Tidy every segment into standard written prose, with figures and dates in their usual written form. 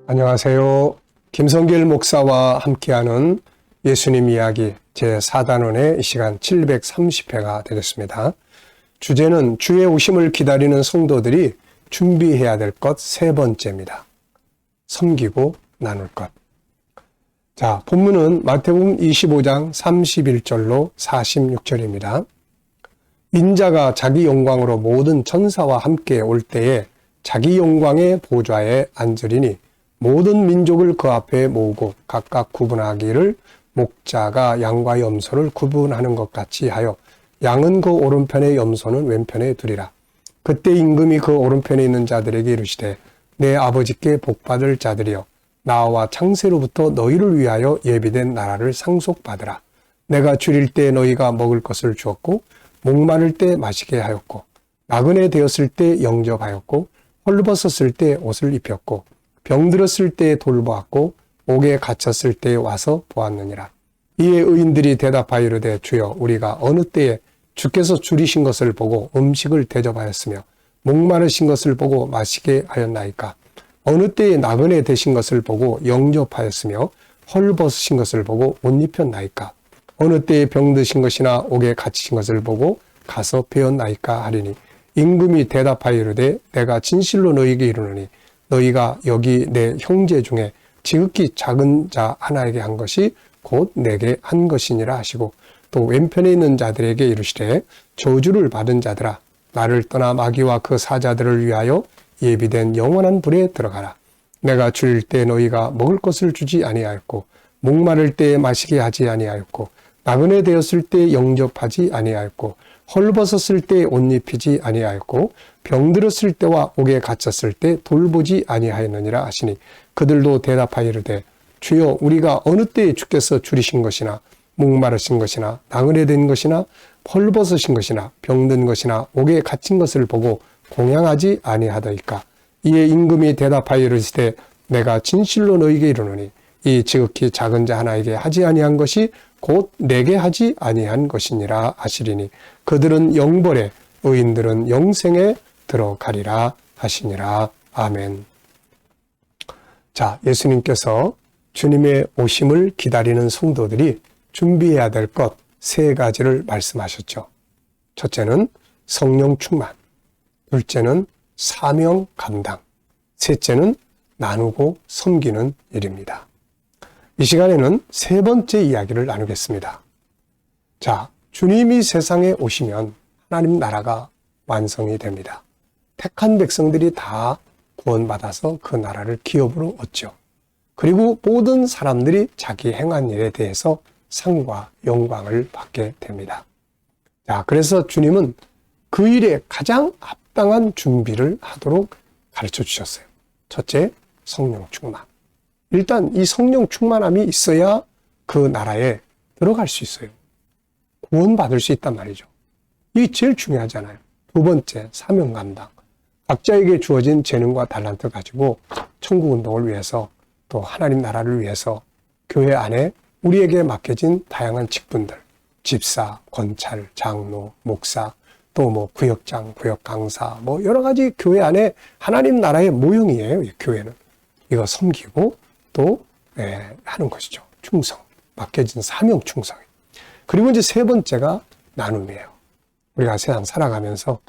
안녕하세요. 김성길 목사와 함께하는 예수님 이야기 제4단원의 이 시간 730회가 되겠습니다. 주제는 주의 오심을 기다리는 성도들이 준비해야 될 것 세 번째입니다. 섬기고 나눌 것. 자, 본문은 마태복음 25장 31절로 46절입니다. 인자가 자기 영광으로 모든 천사와 함께 올 때에 자기 영광의 보좌에 앉으리니 모든 민족을 그 앞에 모으고 각각 구분하기를 목자가 양과 염소를 구분하는 것 같이 하여 양은 그 오른편에 염소는 왼편에 두리라. 그때 임금이 그 오른편에 있는 자들에게 이르시되 내 아버지께 복받을 자들이여 나와 창세로부터 너희를 위하여 예비된 나라를 상속받으라. 내가 줄일 때 너희가 먹을 것을 주었고 목마를 때 마시게 하였고 나그네 되었을 때 영접하였고 헐벗었을 때 옷을 입혔고 병들었을 때 돌보았고 옥에 갇혔을 때 와서 보았느니라. 이에 의인들이 대답하여 이르되 주여 우리가 어느 때에 주께서 줄이신 것을 보고 음식을 대접하였으며 목마르신 것을 보고 마시게 하였나이까. 어느 때에 나그네 되신 것을 보고 영접하였으며 헐벗으신 것을 보고 옷 입혔나이까. 어느 때에 병드신 것이나 옥에 갇히신 것을 보고 가서 배웠나이까 하리니 임금이 대답하여 이르되 내가 진실로 너희에게 이르노니 너희가 여기 내 형제 중에 지극히 작은 자 하나에게 한 것이 곧 내게 한 것이니라 하시고 또 왼편에 있는 자들에게 이르시되 저주를 받은 자들아 나를 떠나 마귀와 그 사자들을 위하여 예비된 영원한 불에 들어가라. 내가 줄일 때 너희가 먹을 것을 주지 아니하였고 목마를 때 마시게 하지 아니하였고 나그네 되었을 때 영접하지 아니하였고 헐벗었을 때 옷 입히지 아니하였고 병들었을 때와 옥에 갇혔을 때 돌보지 아니하였느니라 하시니 그들도 대답하여 이르되 주여 우리가 어느 때에 주께서 줄이신 것이나 목마르신 것이나 나그네 된 것이나 헐벗으신 것이나 병든 것이나 옥에 갇힌 것을 보고 공양하지 아니하더이까. 이에 임금이 대답하여 이르시되 내가 진실로 너희에게 이르노니 이 지극히 작은 자 하나에게 하지 아니한 것이 곧 내게 하지 아니한 것이니라 하시리니 그들은 영벌에 의인들은 영생에 들어가리라 하시니라. 아멘. 자, 예수님께서 주님의 오심을 기다리는 성도들이 준비해야 될 것 세 가지를 말씀하셨죠. 첫째는 성령 충만, 둘째는 사명 감당, 셋째는 나누고 섬기는 일입니다. 이 시간에는 세 번째 이야기를 나누겠습니다. 자, 주님이 세상에 오시면 하나님 나라가 완성이 됩니다. 택한 백성들이 다 구원받아서 그 나라를 기업으로 얻죠. 그리고 모든 사람들이 자기 행한 일에 대해서 상과 영광을 받게 됩니다. 자, 그래서 주님은 그 일에 가장 합당한 준비를 하도록 가르쳐 주셨어요. 첫째, 성령 충만. 일단 이 성령 충만함이 있어야 그 나라에 들어갈 수 있어요. 구원받을 수 있단 말이죠. 이게 제일 중요하잖아요. 두 번째, 사명 감당. 각자에게 주어진 재능과 달란트 가지고 천국 운동을 위해서 또 하나님 나라를 위해서 교회 안에 우리에게 맡겨진 다양한 직분들, 집사, 권찰, 장로, 목사, 또 뭐 구역장, 구역 강사, 뭐 여러 가지 교회 안에 하나님 나라의 모형이에요. 이 교회는. 이거 섬기고 또 하는 것이죠. 충성, 맡겨진 사명 충성. 그리고 이제 세 번째가 나눔이에요. 우리가 세상 살아가면서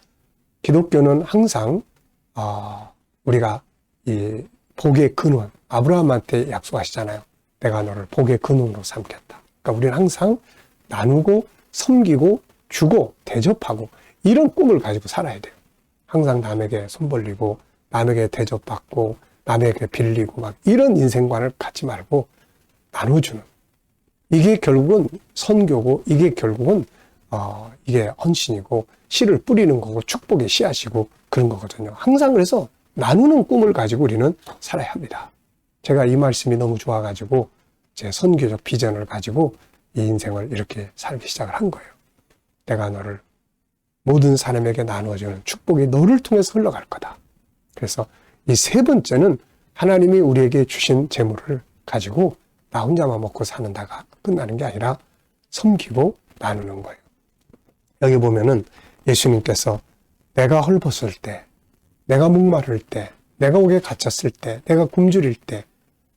기독교는 항상 우리가 이 복의 근원, 아브라함한테 약속하시잖아요. 내가 너를 복의 근원으로 삼겠다. 그러니까 우리는 항상 나누고 섬기고 주고 대접하고 이런 꿈을 가지고 살아야 돼요. 항상 남에게 손 벌리고 남에게 대접받고 남에게 빌리고 막 이런 인생관을 갖지 말고 나눠주는. 이게 결국은 선교고 이게 결국은 이게 헌신이고 씨를 뿌리는 거고 축복의 씨앗이고 그런 거거든요. 항상 그래서 나누는 꿈을 가지고 우리는 살아야 합니다. 제가 이 말씀이 너무 좋아가지고 제 선교적 비전을 가지고 이 인생을 이렇게 살기 시작을 한 거예요. 내가 너를 모든 사람에게 나누어주는 축복이 너를 통해서 흘러갈 거다. 그래서 이 세 번째는 하나님이 우리에게 주신 재물을 가지고 나 혼자만 먹고 사는다가 끝나는 게 아니라 섬기고 나누는 거예요. 여기 보면은 예수님께서 내가 헐벗을 때, 내가 목마를 때, 내가 옥에 갇혔을 때, 내가 굶주릴 때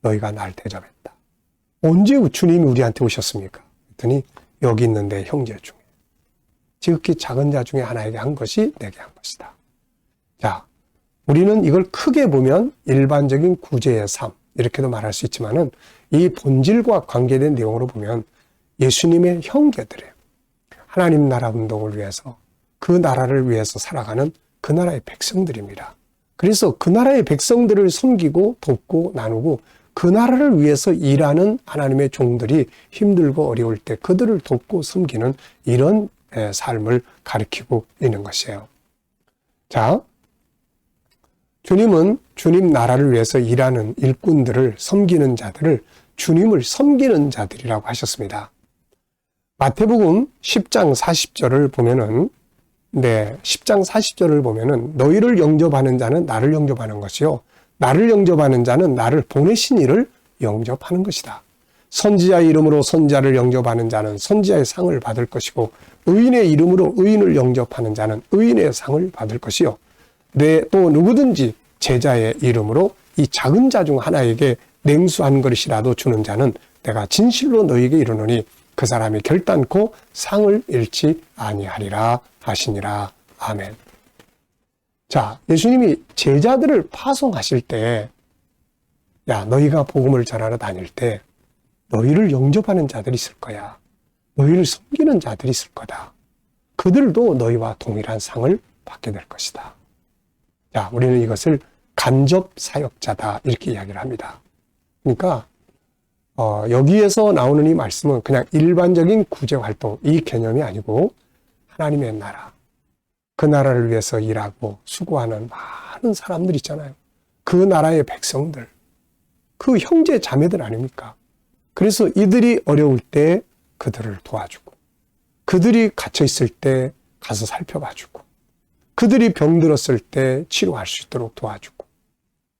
너희가 날 대접했다. 언제 주님이 우리한테 오셨습니까? 그랬더니 여기 있는 내 형제 중에 지극히 작은 자 중에 하나에게 한 것이 내게 한 것이다. 자, 우리는 이걸 크게 보면 일반적인 구제의 삶 이렇게도 말할 수 있지만은 이 본질과 관계된 내용으로 보면 예수님의 형제들이에요. 하나님 나라 운동을 위해서 그 나라를 위해서 살아가는 그 나라의 백성들입니다. 그래서 그 나라의 백성들을 섬기고 돕고 나누고 그 나라를 위해서 일하는 하나님의 종들이 힘들고 어려울 때 그들을 돕고 섬기는 이런 삶을 가리키고 있는 것이에요. 자, 주님은 주님 나라를 위해서 일하는 일꾼들을 섬기는 자들을 주님을 섬기는 자들이라고 하셨습니다. 마태복음 10장 40절을 보면은 10장 40절을 보면은 너희를 영접하는 자는 나를 영접하는 것이요 나를 영접하는 자는 나를 보내신 이를 영접하는 것이다. 선지자의 이름으로 선지자를 영접하는 자는 선지자의 상을 받을 것이고 의인의 이름으로 의인을 영접하는 자는 의인의 상을 받을 것이요 또 누구든지 제자의 이름으로 이 작은 자 중 하나에게 냉수 한 그릇이라도 주는 자는 내가 진실로 너희에게 이르노니 그 사람이 결단코 상을 잃지 아니하리라 하시니라. 아멘. 자, 예수님이 제자들을 파송하실 때, 야, 너희가 복음을 전하러 다닐 때 너희를 영접하는 자들이 있을 거야. 너희를 섬기는 자들이 있을 거다. 그들도 너희와 동일한 상을 받게 될 것이다. 자, 우리는 이것을 간접 사역자다 이렇게 이야기를 합니다. 그러니까 여기에서 나오는 이 말씀은 그냥 일반적인 구제활동 이 개념이 아니고 하나님의 나라, 그 나라를 위해서 일하고 수고하는 많은 사람들 있잖아요. 그 나라의 백성들, 그 형제 자매들 아닙니까? 그래서 이들이 어려울 때 그들을 도와주고 그들이 갇혀 있을 때 가서 살펴봐주고 그들이 병들었을 때 치료할 수 있도록 도와주고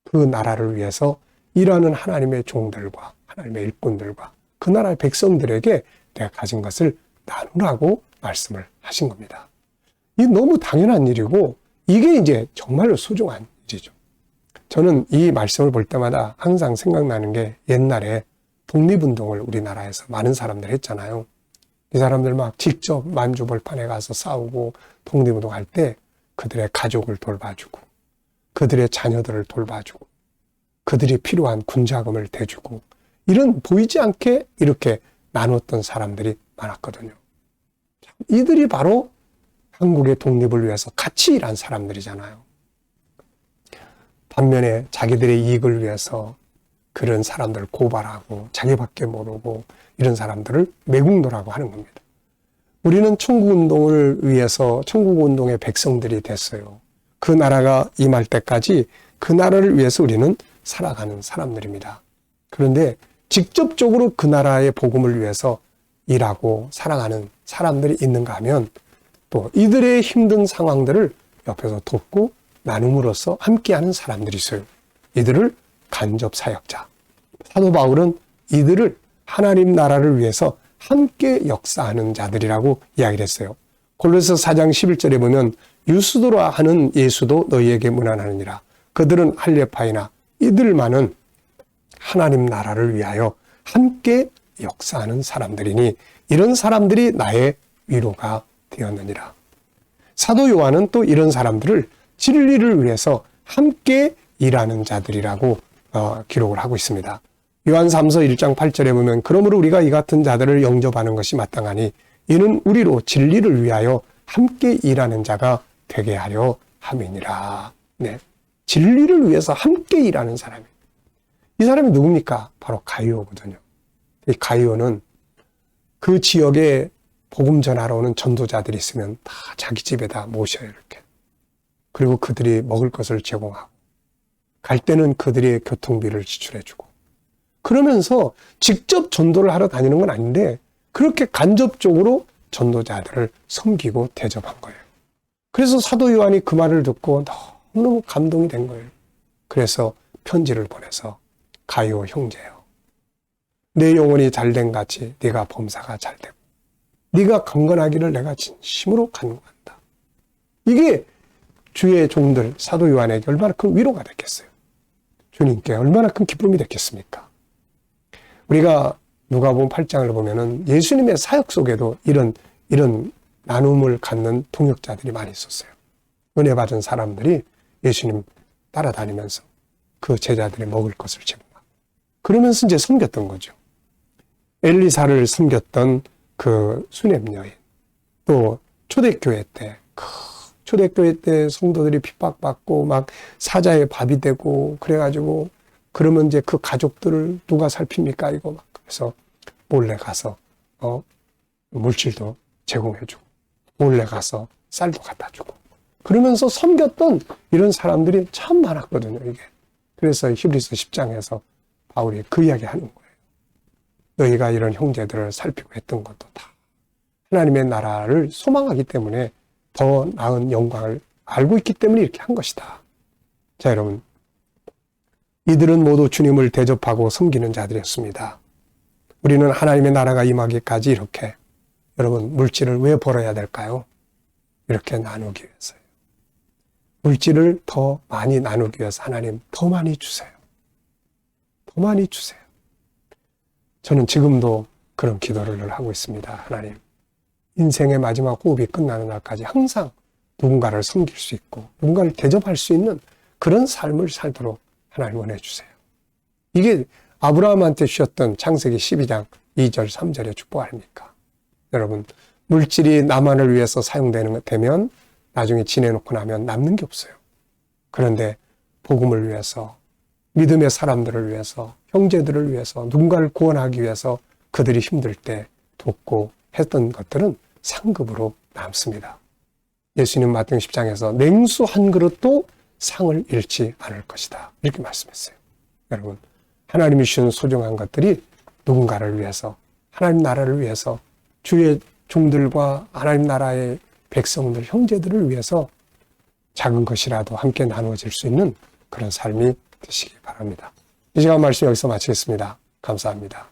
그 나라를 위해서 일하는 하나님의 종들과 하나님의 일꾼들과 그 나라의 백성들에게 내가 가진 것을 나누라고 말씀을 하신 겁니다. 이 너무 당연한 일이고 이게 이제 정말로 소중한 일이죠. 저는 이 말씀을 볼 때마다 항상 생각나는 게 옛날에 독립운동을 우리나라에서 많은 사람들이 했잖아요. 이 사람들 막 직접 만주벌판에 가서 싸우고 독립운동할 때 그들의 가족을 돌봐주고 그들의 자녀들을 돌봐주고 그들이 필요한 군자금을 대주고 이런 보이지 않게 이렇게 나눴던 사람들이 많았거든요. 이들이 바로 한국의 독립을 위해서 같이 일한 사람들이잖아요. 반면에 자기들의 이익을 위해서 그런 사람들을 고발하고 자기밖에 모르고 이런 사람들을 매국노라고 하는 겁니다. 우리는 천국운동을 위해서 천국운동의 백성들이 됐어요. 그 나라가 임할 때까지 그 나라를 위해서 우리는 살아가는 사람들입니다. 그런데 직접적으로 그 나라의 복음을 위해서 일하고 살아가는 사람들이 있는가 하면 또 이들의 힘든 상황들을 옆에서 돕고 나눔으로써 함께하는 사람들이 있어요. 이들을 간접 사역자. 사도 바울은 이들을 하나님 나라를 위해서 함께 역사하는 자들이라고 이야기를 했어요. 골로새 4장 11절에 보면 유스도라 하는 예수도 너희에게 문안하느니라. 그들은 할례파이나 이들만은 하나님 나라를 위하여 함께 역사하는 사람들이니 이런 사람들이 나의 위로가 되었느니라. 사도 요한은 또 이런 사람들을 진리를 위해서 함께 일하는 자들이라고 기록을 하고 있습니다. 요한 3서 1장 8절에 보면 그러므로 우리가 이 같은 자들을 영접하는 것이 마땅하니 이는 우리로 진리를 위하여 함께 일하는 자가 되게 하려 함이니라. 네, 진리를 위해서 함께 일하는 사람이에요. 이 사람이 누굽니까? 바로 가이오거든요. 이 가이오는 그 지역에 복음 전하러 오는 전도자들이 있으면 다 자기 집에다 모셔요, 이렇게. 그리고 그들이 먹을 것을 제공하고 갈 때는 그들의 교통비를 지출해주고 그러면서 직접 전도를 하러 다니는 건 아닌데 그렇게 간접적으로 전도자들을 섬기고 대접한 거예요. 그래서 사도 요한이 그 말을 듣고 너무 감동이 된 거예요. 그래서 편지를 보내서 가이오 형제요, 내 영혼이 잘된 같이 네가 범사가 잘되고 네가 강건하기를 내가 진심으로 간구한다. 이게 주의 종들 사도 요한에게 얼마나 큰 위로가 됐겠어요. 주님께 얼마나 큰 기쁨이 됐겠습니까? 우리가 누가복음 8장을 보면은 예수님의 사역 속에도 이런 나눔을 갖는 동역자들이 많이 있었어요. 은혜 받은 사람들이 예수님 따라다니면서 그 제자들이 먹을 것을 제공하고 그러면서 이제 섬겼던 거죠. 엘리사를 섬겼던 그 수냄 여인, 또 초대교회 때 성도들이 핍박받고 막 사자의 밥이 되고 그래가지고 그러면 이제 그 가족들을 누가 살핍니까? 이거 막 그래서 몰래 가서 물질도 제공해주고 몰래 가서 쌀도 갖다 주고 그러면서 섬겼던 이런 사람들이 참 많았거든요. 이게 그래서 히브리서 10장에서 바울이 그 이야기 하는 거예요. 너희가 이런 형제들을 살피고 했던 것도 다 하나님의 나라를 소망하기 때문에 더 나은 영광을 알고 있기 때문에 이렇게 한 것이다. 자, 여러분, 이들은 모두 주님을 대접하고 섬기는 자들이었습니다. 우리는 하나님의 나라가 임하기까지 이렇게 여러분 물질을 왜 벌어야 될까요? 이렇게 나누기 위해서요. 물질을 더 많이 나누기 위해서 하나님 더 많이 주세요. 더 많이 주세요. 저는 지금도 그런 기도를 하고 있습니다. 하나님, 인생의 마지막 호흡이 끝나는 날까지 항상 누군가를 섬길 수 있고 누군가를 대접할 수 있는 그런 삶을 살도록 하나님 원해 주세요. 이게 아브라함한테 주셨던 창세기 12장 2절 3절의 축복 아닙니까? 여러분, 물질이 나만을 위해서 사용되면 나중에 지내놓고 나면 남는 게 없어요. 그런데 복음을 위해서, 믿음의 사람들을 위해서, 형제들을 위해서, 누군가를 구원하기 위해서 그들이 힘들 때 돕고 했던 것들은 상급으로 남습니다. 예수님 마태복음 10장에서 냉수 한 그릇도 상을 잃지 않을 것이다. 이렇게 말씀했어요. 여러분, 하나님이 주신 소중한 것들이 누군가를 위해서, 하나님 나라를 위해서, 주의 종들과 하나님 나라의 백성들, 형제들을 위해서 작은 것이라도 함께 나누어질 수 있는 그런 삶이 되시기 바랍니다. 이 시간 말씀 여기서 마치겠습니다. 감사합니다.